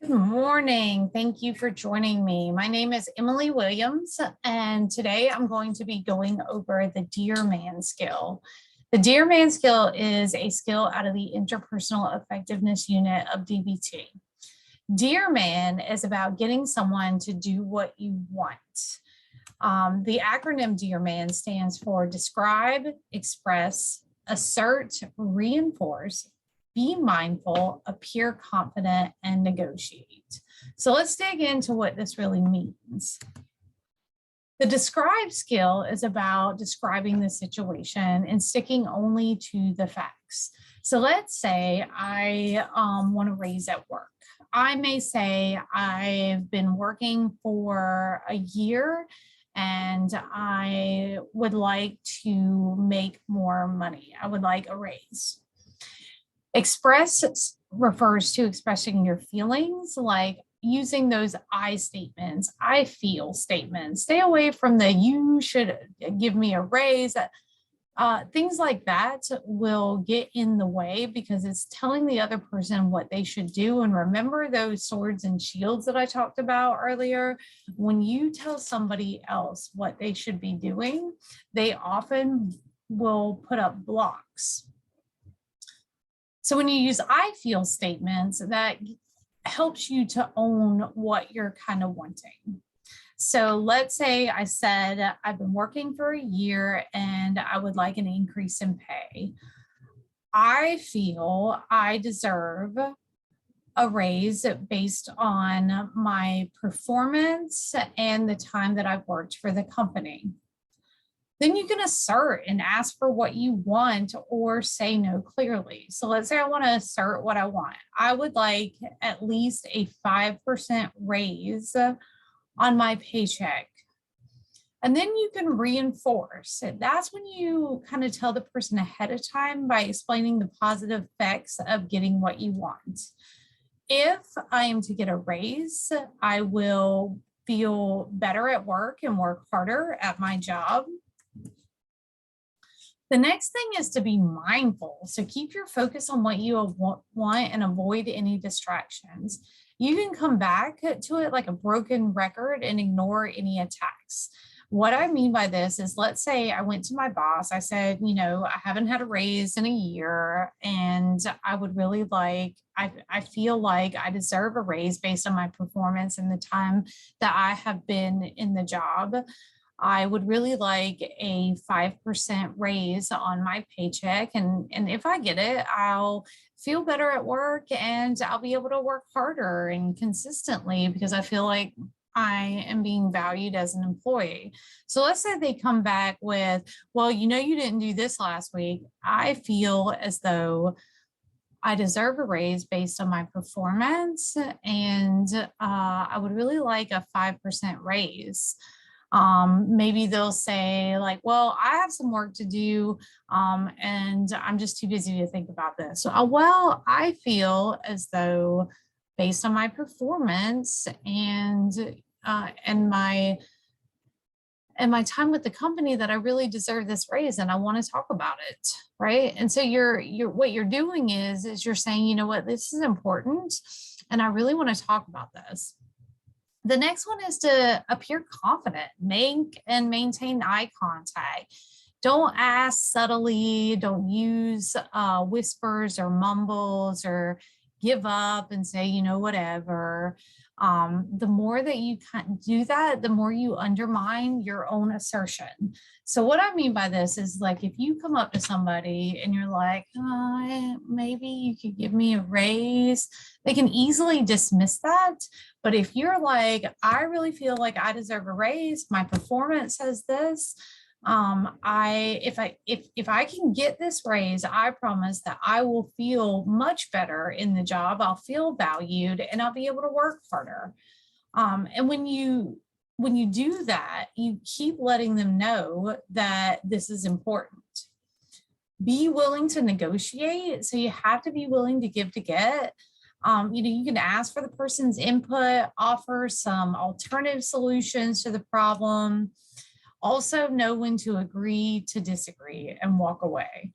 Good morning. Thank you for joining me. My name is Emily Williams, and today I'm going to be going over the Dear Man skill. The Dear Man skill is a skill out of the Interpersonal Effectiveness Unit of DBT. Dear Man is about getting someone to do what you want. The acronym Dear Man stands for describe, express, assert, reinforce, be mindful, appear confident, and negotiate. So let's dig into what this really means. The describe skill is about describing the situation and sticking only to the facts. So let's say I want to raise at work. I may say I've been working for a year and I would like to make more money. I would like a raise. Express refers to expressing your feelings, like using those I statements, I feel statements. Stay away from the you should give me a raise. Things like that will get in the way because it's telling the other person what they should do. And remember those swords and shields that I talked about earlier? When you tell somebody else what they should be doing, they often will put up blocks. So when you use I feel statements, that helps you to own what you're kind of wanting. So let's say I said, I've been working for a year and I would like an increase in pay. I feel I deserve a raise based on my performance and the time that I've worked for the company. Then you can assert and ask for what you want or say no clearly. So let's say I want to assert what I want. I would like at least a 5% raise on my paycheck. And then you can reinforce it. That's when you kind of tell the person ahead of time by explaining the positive effects of getting what you want. If I am to get a raise, I will feel better at work and work harder at my job. The next thing is to be mindful. So keep your focus on what you want and avoid any distractions. You can come back to it like a broken record and ignore any attacks. What I mean by this is, let's say I went to my boss. I said, I haven't had a raise in a year and I would really like, I feel like I deserve a raise based on my performance and the time that I have been in the job. I would really like a 5% raise on my paycheck. And if I get it, I'll feel better at work and I'll be able to work harder and consistently because I feel like I am being valued as an employee. So let's say they come back with, well, you didn't do this last week. I feel as though I deserve a raise based on my performance and I would really like a 5% raise. Maybe they'll say like, well, I have some work to do and I'm just too busy to think about this. So, well, I feel as though based on my performance and my time with the company that I really deserve this raise and I want to talk about it, right? And so what you're doing is you're saying, you know what, this is important and I really want to talk about this. The next one is to appear confident, make and maintain eye contact. Don't ask subtly, don't use whispers or mumbles or give up and say, whatever. The more that you do that, the more you undermine your own assertion. So what I mean by this is like, if you come up to somebody and you're like, maybe you could give me a raise, they can easily dismiss that. But if you're like, I really feel like I deserve a raise, my performance says this, if I can get this raise, I promise that I will feel much better in the job. I'll feel valued and I'll be able to work harder. And when you do that, you keep letting them know that this is important. Be willing to negotiate. So you have to be willing to give to get. You can ask for the person's input, offer some alternative solutions to the problem. Also know when to agree to disagree and walk away.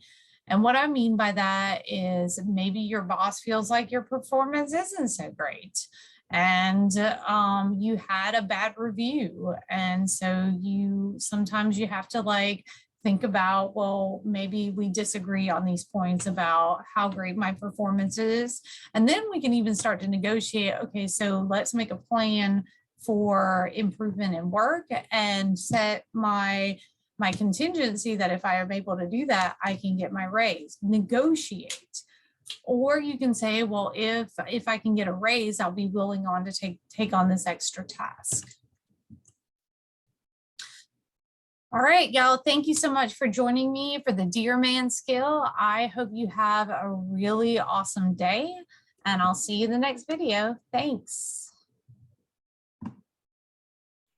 And what I mean by that is maybe your boss feels like your performance isn't so great. and you had a bad review. And so sometimes you have to like think about, well, maybe we disagree on these points about how great my performance is. And then we can even start to negotiate, okay, so let's make a plan for improvement in work and set my contingency that if I am able to do that, I can get my raise. Negotiate. Or you can say, well, if I can get a raise, I'll be willing to take on this extra task. All right, y'all, thank you so much for joining me for the Dear Man skill. I hope you have a really awesome day, and I'll see you in the next video. Thanks.